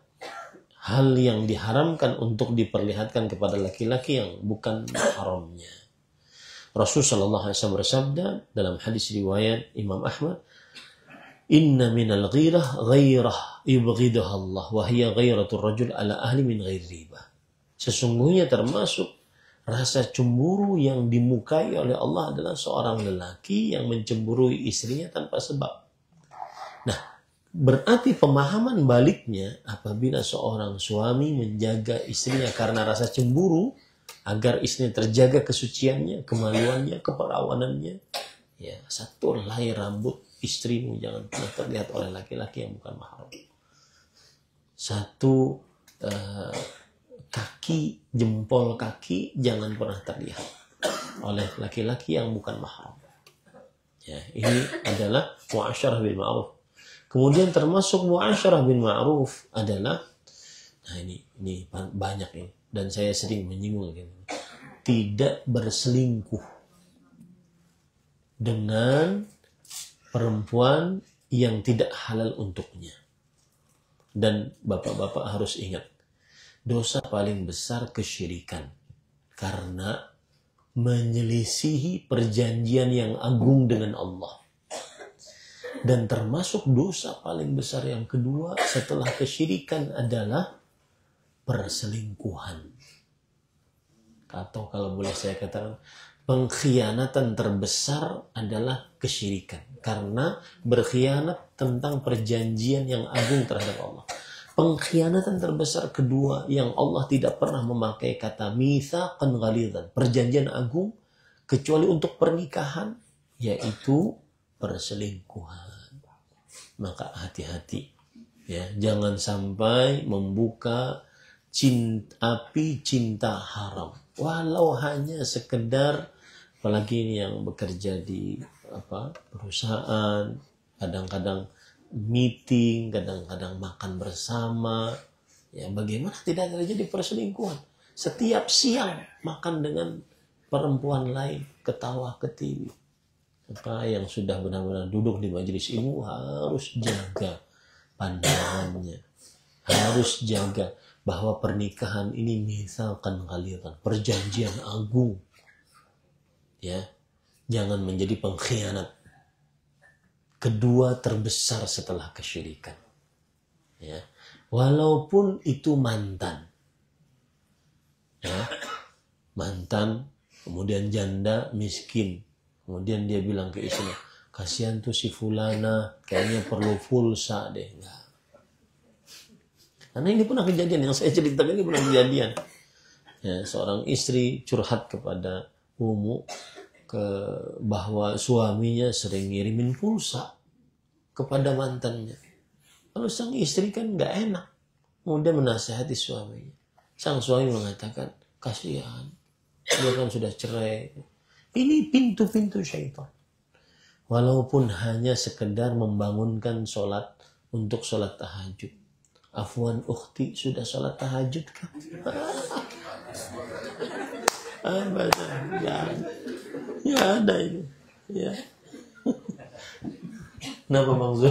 hal yang diharamkan untuk diperlihatkan kepada laki-laki yang bukan mahramnya. Rasulullah SAW bersabda dalam hadis riwayat Imam Ahmad, Inna minal ghirah ghairah yubghiduha Allah wa hiya ghairatul rajul ala ahli min ghairi ribah. Sesungguhnya termasuk rasa cemburu yang dimukai oleh Allah adalah seorang lelaki yang mencemburui istrinya tanpa sebab. Nah, berarti pemahaman baliknya apabila seorang suami menjaga istrinya karena rasa cemburu agar istrinya terjaga kesuciannya, kemaluannya, keperawanannya. Ya, satu helai rambut istrimu jangan pernah terlihat oleh laki-laki yang bukan mahram. Satu kaki, jempol kaki jangan pernah terlihat oleh laki-laki yang bukan mahram. Ya, ini adalah muasyarah bil ma'ruf. Kemudian termasuk muasyarah bil ma'ruf adalah, nah ini banyak ini dan saya sering menyinggung ini, tidak berselingkuh dengan perempuan yang tidak halal untuknya. Dan bapak-bapak harus ingat, dosa paling besar kesyirikan karena menyelisihi perjanjian yang agung dengan Allah. Dan termasuk dosa paling besar yang kedua setelah kesyirikan adalah perselingkuhan. Atau kalau boleh saya katakan, pengkhianatan terbesar adalah kesyirikan. Karena berkhianat tentang perjanjian yang agung terhadap Allah. Pengkhianatan terbesar kedua yang Allah tidak pernah memakai kata mitsaqan ghalidhan, perjanjian agung, kecuali untuk pernikahan, yaitu perselingkuhan. Maka hati-hati ya, jangan sampai membuka api cinta haram, walau hanya sekedar, apalagi ini yang bekerja di perusahaan, kadang-kadang meeting, kadang-kadang makan bersama, ya bagaimana tidak terjadi perselingkuhan. Setiap siang makan dengan perempuan lain, ketawa ketiwi. Maka yang sudah benar-benar duduk di majelis ilmu harus jaga pandangannya, harus jaga bahwa pernikahan ini misalkan ghalidhan, perjanjian agung, ya, jangan menjadi pengkhianat. Kedua terbesar setelah kesyirikan, ya, walaupun itu mantan, ya, mantan, kemudian janda miskin, kemudian dia bilang ke istrinya, kasihan tuh si fulana, kayaknya perlu pulsa deh. Enggak. Karena ini pernah kejadian yang saya ceritakan, ini pernah kejadian. Ya, seorang istri curhat kepada Umu bahwa suaminya sering ngirimin pulsa kepada mantannya. Lalu sang istri kan nggak enak, kemudian menasihati suaminya. Sang suami mengatakan, kasihan, dia kan sudah cerai. Ini pintu-pintu syaitan. Walaupun hanya sekedar membangunkan sholat untuk sholat tahajud. Afwan ukhti, sudah sholat tahajud kan? Ya ada ini. Ya. Kenapa Bang Zul?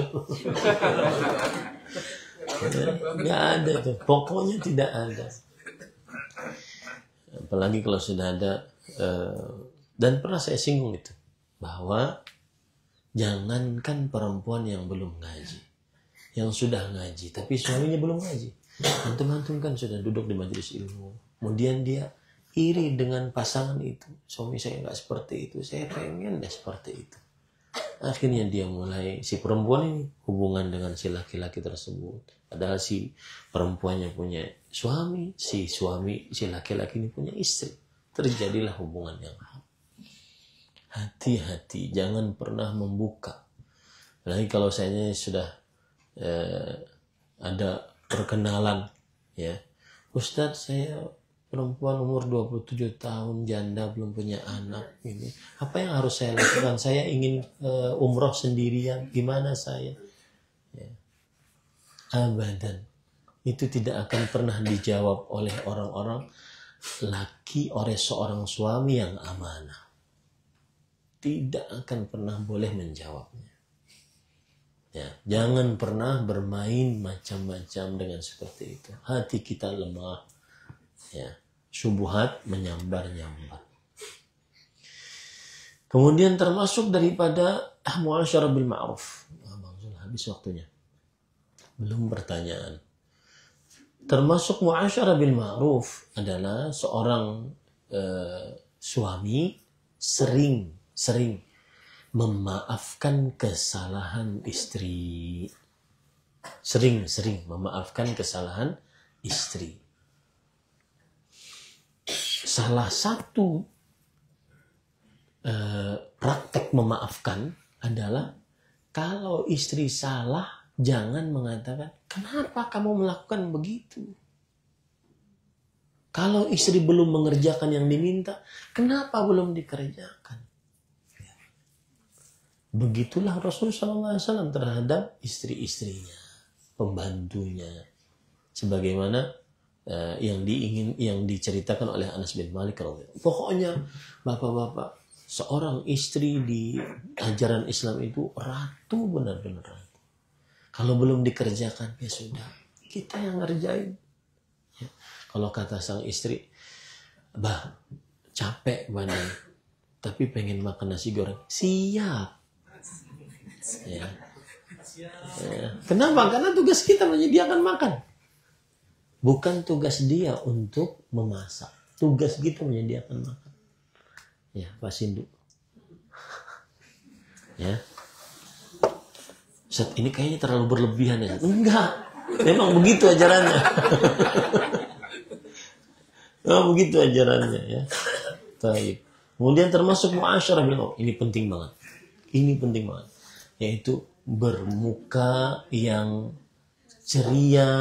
Nggak ada tuh. Pokoknya tidak ada. Apalagi kalau sudah ada. Dan pernah saya singgung itu. Bahwa jangankan perempuan yang belum ngaji. Yang sudah ngaji. Tapi suaminya belum ngaji. Antum-antum kan sudah duduk di majelis ilmu. Kemudian dia iri dengan pasangan itu. Suami saya nggak seperti itu. Saya pengen deh seperti itu. Akhirnya dia mulai, si perempuan ini hubungan dengan si laki-laki tersebut. Padahal si perempuannya punya suami. Si laki-laki ini punya istri. Terjadilah hubungan yang haram. Hati-hati, jangan pernah membuka. Lagi kalau saya sudah ada perkenalan, ya, Ustadz saya perempuan umur 27 tahun, janda, belum punya anak, ini apa yang harus saya lakukan? Saya ingin umroh sendirian, gimana saya? Ya. Abadan, itu tidak akan pernah dijawab oleh orang-orang laki, oleh seorang suami yang amanah. Tidak akan pernah boleh menjawabnya. Ya, jangan pernah bermain macam-macam dengan seperti itu. Hati kita lemah. Ya, syubhat menyambar-nyambar. Kemudian termasuk daripada muasyarah bil ma'ruf. Bang Zul, habis waktunya. Belum pertanyaan. Termasuk muasyarah bil ma'ruf adalah seorang suami sering memaafkan kesalahan istri. Sering memaafkan kesalahan istri. Salah satu praktek memaafkan adalah kalau istri salah, jangan mengatakan, kenapa kamu melakukan begitu? Kalau istri belum mengerjakan yang diminta, kenapa belum dikerjakan? Begitulah Rasulullah SAW terhadap istri-istrinya, pembantunya, sebagaimana yang diceritakan oleh Anas bin Malik. Pokoknya bapak-bapak, seorang istri di ajaran Islam itu ratu, benar-benar ratu. Kalau belum dikerjakan, ya sudah, kita yang ngerjain. Ya. Kalau kata sang istri, bah, capek badan, tapi pengen makan nasi goreng, siap. Ya. Ya. Kenapa? Karena tugas kita menyediakan makan. Bukan tugas dia untuk memasak. Tugas kita menyediakan makan. Ya, Pak Sindu. Ya. Ustaz, ini kayaknya terlalu berlebihan ya. Enggak. Memang begitu ajarannya. Memang begitu ajarannya ya. Baik. Kemudian termasuk muasyarah bil ma'ruf. Ini penting banget. Ini penting banget. Yaitu bermuka yang ceria,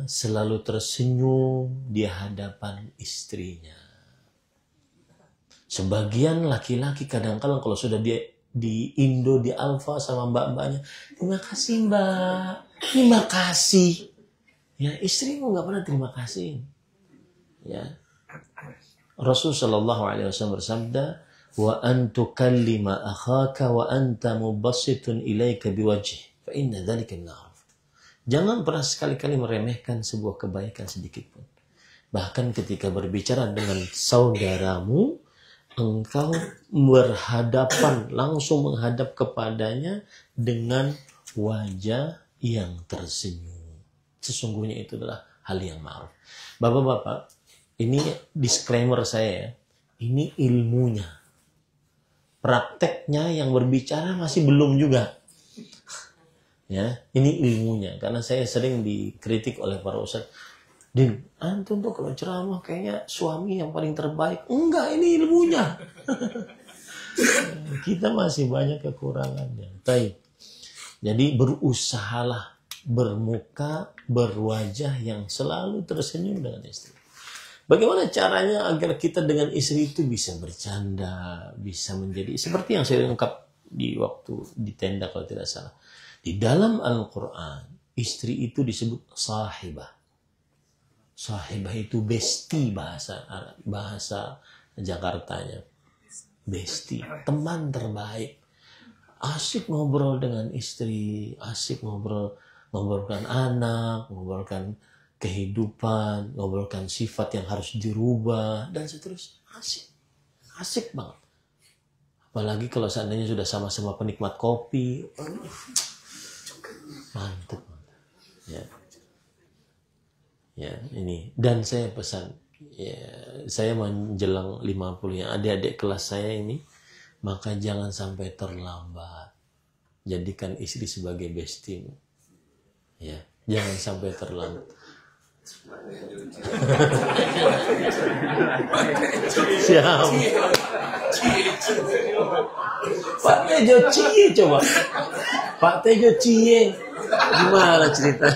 selalu tersenyum di hadapan istrinya. Sebagian laki-laki kadang-kadang kalau sudah dia di Indo, di Alfa sama mbak-mbaknya, terima kasih mbak, terima kasih. Ya, istrimu nggak pernah terima kasih. Ya, Rasulullah SAW bersabda, wa antukallima akhaka wa anta mubassitun ilaika biwajhi fa inna dzalika min al-'arf. Jangan pernah sekali-kali meremehkan sebuah kebaikan sedikit pun. Bahkan ketika berbicara dengan saudaramu, engkau berhadapan, langsung menghadap kepadanya dengan wajah yang tersenyum. Sesungguhnya itu adalah hal yang ma'ruf. Bapak-bapak, ini disclaimer saya ya. Ini ilmunya. Prakteknya yang berbicara masih belum juga. Ya, ini ilmunya. Karena saya sering dikritik oleh para ustadz. Din, antum tuh kalau ceramah kayaknya suami yang paling terbaik. Enggak, ini ilmunya. Kita masih banyak kekurangannya. Baik. Jadi berusahalah bermuka, berwajah yang selalu tersenyum dengan istri. Bagaimana caranya agar kita dengan istri itu bisa bercanda, bisa menjadi seperti yang saya ungkap di waktu di tenda kalau tidak salah. Di dalam Al-Quran, istri itu disebut sahibah. Sahibah itu besti bahasa Jakartanya. Besti, teman terbaik. Asik ngobrol dengan istri, asik ngobrolkan anak, ngobrolkan kehidupan, ngobrolkan sifat yang harus dirubah, dan seterusnya. Asik banget. Apalagi kalau seandainya sudah sama-sama penikmat kopi. Mantap. Ya, ini. Dan saya pesan, ya, saya menjelang 50 yang adik-adik kelas saya ini, maka jangan sampai terlambat. Jadikan istri sebagai bestimu. Ya, jangan sampai terlambat. Siap. Pak Tejo Cie coba. Pak Tejo Cie. Gimana cerita?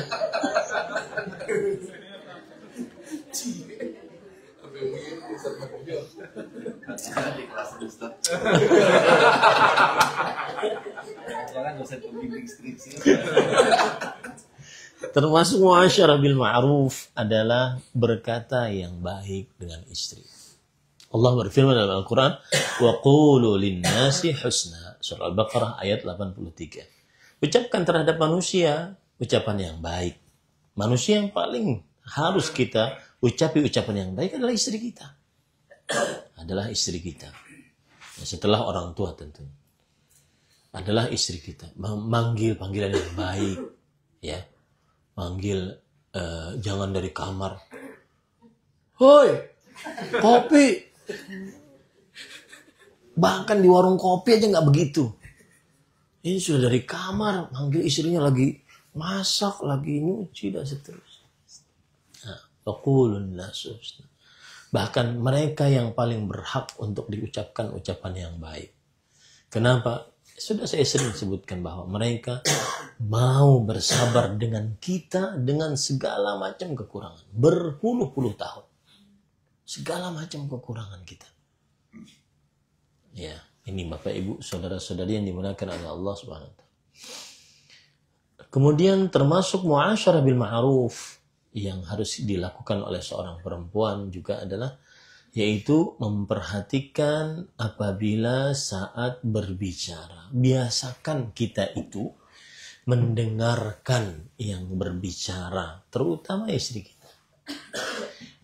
Termasuk muasyarah bil ma'ruf adalah berkata yang baik dengan istri. Allah berfirman dalam Al-Quran, wa qulu linnasi husna, surah Al-Baqarah ayat 83. Ucapkan terhadap manusia ucapan yang baik. Manusia yang paling harus kita ucapi ucapan yang baik adalah istri kita. Adalah istri kita. Setelah orang tua tentunya. Adalah istri kita. Manggil panggilan yang baik. Ya. Manggil jangan dari kamar. Hoi, kopi. Bahkan di warung kopi aja nggak begitu. Ini sudah dari kamar, manggil istrinya lagi masak, lagi nyuci dan seterusnya. Bahkan mereka yang paling berhak untuk diucapkan ucapan yang baik. Kenapa? Sudah saya sering sebutkan bahwa mereka mau bersabar dengan kita dengan segala macam kekurangan. Berpuluh-puluh tahun. Segala macam kekurangan kita. Ya, ini Bapak Ibu, saudara-saudari yang dimuliakan oleh Allah Subhanahu wa taala. Kemudian termasuk muasyarah bil ma'ruf yang harus dilakukan oleh seorang perempuan juga adalah yaitu memperhatikan apabila saat berbicara. Biasakan kita itu mendengarkan yang berbicara, terutama istri kita.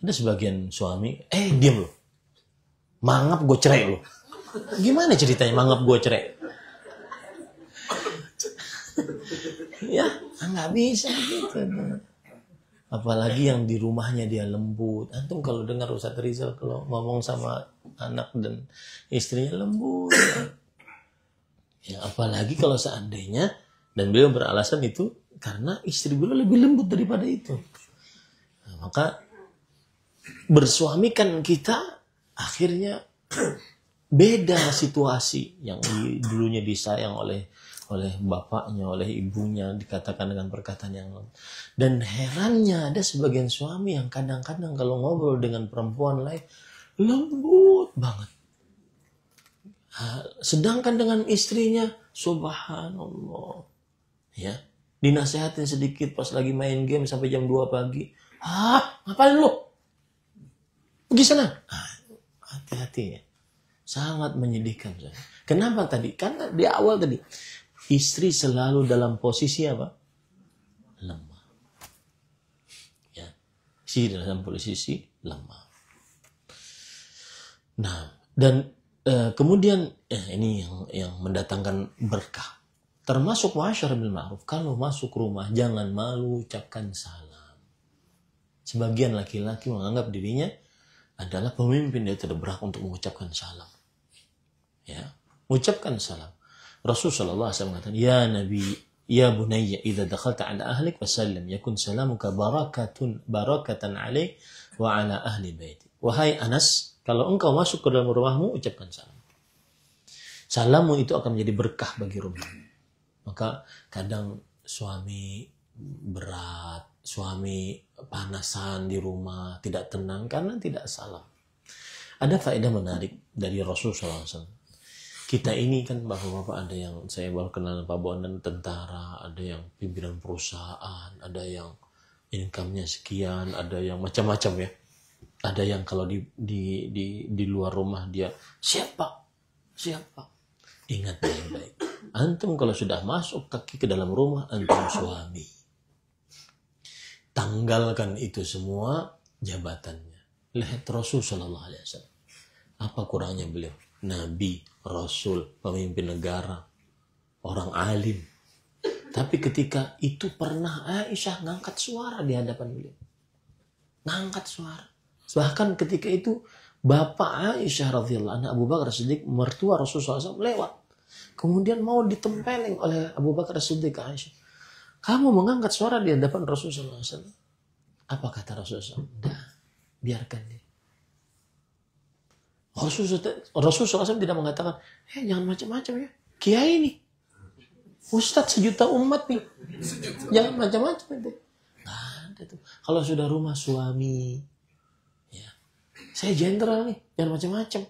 Ada sebagian suami, diam lo, mangap gue cerai lo. Gimana ceritanya mangap gue cerai? Ya, nggak bisa gitu. Apalagi yang di rumahnya dia lembut. Antum kalau dengar Ustaz Rizal kalau ngomong sama anak dan istrinya lembut. Ya, apalagi kalau seandainya, dan beliau beralasan itu karena istri beliau lebih lembut daripada itu. Nah, maka bersuami kan kita akhirnya beda situasi yang dulunya disayang oleh bapaknya, oleh ibunya, dikatakan dengan perkataan yang lembut. Dan herannya ada sebagian suami yang kadang-kadang kalau ngobrol dengan perempuan lain lembut banget. Sedangkan dengan istrinya, subhanallah, ya, dinasehatin sedikit pas lagi main game sampai jam 2 pagi. Ngapain lu? Pergi sana. Hati-hati ya. Sangat menyedihkan. Kenapa tadi? Karena di awal tadi istri selalu dalam posisi apa? Lemah. Ya, istri dalam posisi lemah. Nah, dan kemudian ini yang mendatangkan berkah. Termasuk muasyarah bil ma'ruf. Kalau masuk rumah jangan malu ucapkan salam. Sebagian laki-laki menganggap dirinya adalah pemimpin, dia tidak berhak untuk mengucapkan salam. Ya, ucapkan salam. Rasulullah SAW mengatakan, ya Nabi, ya bunayya, idza dakhalta ala ahlik fasallim, yakun salamuka barakatan alaik wa ala ahli baiti. Wahai Anas, kalau engkau masuk ke dalam rumahmu, ucapkan salam. Salammu itu akan menjadi berkah bagi rumahmu. Maka kadang suami berat, suami panasan di rumah, tidak tenang karena tidak salam. Ada faedah menarik dari Rasulullah SAW. Kita ini kan bapak-bapak, ada yang saya baru kenal Pak Bondan tentara, ada yang pimpinan perusahaan, ada yang income-nya sekian, ada yang macam-macam ya. Ada yang kalau di luar rumah dia siapa. Ingat baik-baik. Antum kalau sudah masuk kaki ke dalam rumah, antum suami. Tanggalkan itu semua jabatannya. Lihat Rasul Sallallahu Alaihi Wasallam. Apa kurangnya beliau? Nabi, Rasul, pemimpin negara, orang alim. Tapi ketika itu pernah Aisyah ngangkat suara di hadapan beliau. Ngangkat suara. Bahkan ketika itu bapak Aisyah radhiyallahu anha, Abu Bakar Siddiq, mertua Rasulullah SAW lewat. Kemudian mau ditempeleng oleh Abu Bakar Siddiq ke Aisyah. Kamu mengangkat suara di hadapan Rasulullah SAW. Apa kata Rasulullah SAW? Dah, biarkan dia. Rasulullah SAW tidak mengatakan, jangan macam-macam ya. Kiai nih. Ustadz sejuta umat nih. Jangan macam-macam itu. Nggak ada tuh. Kalau sudah rumah suami, ya, saya jenderal nih, jangan macam-macam.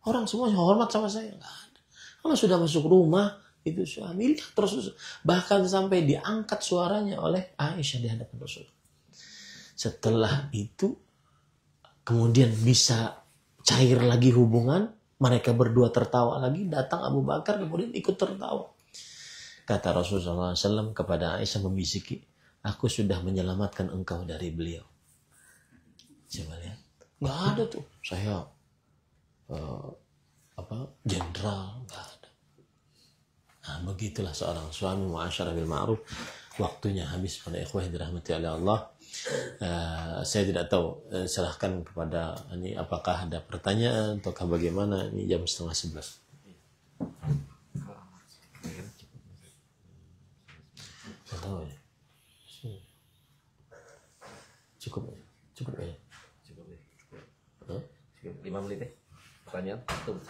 Orang semua hormat sama saya. Nggak ada. Kalau sudah masuk rumah, itu suami, lihat terus. Bahkan sampai diangkat suaranya oleh Aisyah di hadapan Rasul. Setelah itu, kemudian bisa cair lagi hubungan, mereka berdua tertawa lagi, datang Abu Bakar kemudian ikut tertawa. Kata Rasulullah SAW kepada Aisyah membisiki, aku sudah menyelamatkan engkau dari beliau. Coba lihat, nggak ada tuh saya jenderal, nggak ada. Nah, begitulah seorang suami mu'asyarah bil ma'ruf. Waktunya habis pada ikhwah yang dirahmati oleh Allah. Saya tidak tahu, silahkan kepada ini apakah ada pertanyaan ataukah bagaimana. Ini jam 10:30. Tahu ya. Cukup ya. Cukup 5 menit deh. Pertanyaan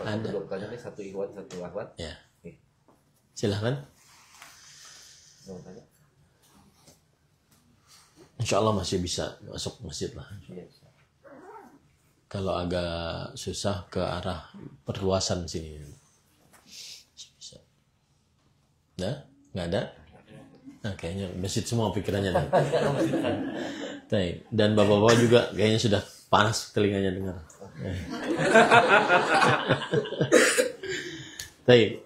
ada. Dua pertanyaan nih, satu ikhwan, satu akhwat. Ya. Silahkan. Insya Allah masih bisa masuk masjid lah. Kalau agak susah ke arah perluasan sini. Bisa. Nah, nggak ada? Nah, kayaknya masjid semua pikirannya. Dan bapak-bapak juga kayaknya sudah panas telinganya dengar.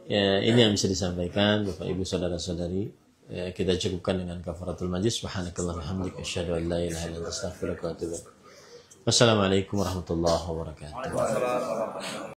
Ya, ini yang bisa disampaikan Bapak Ibu saudara-saudari. Ya, kita cukupkan dengan kafaratul majlis. Subhanakallahumma wa bihamdika asyhadu an la ilaha illa anta astaghfiruka wa atubu ilaik. Wassalamualaikum warahmatullahi wabarakatuh.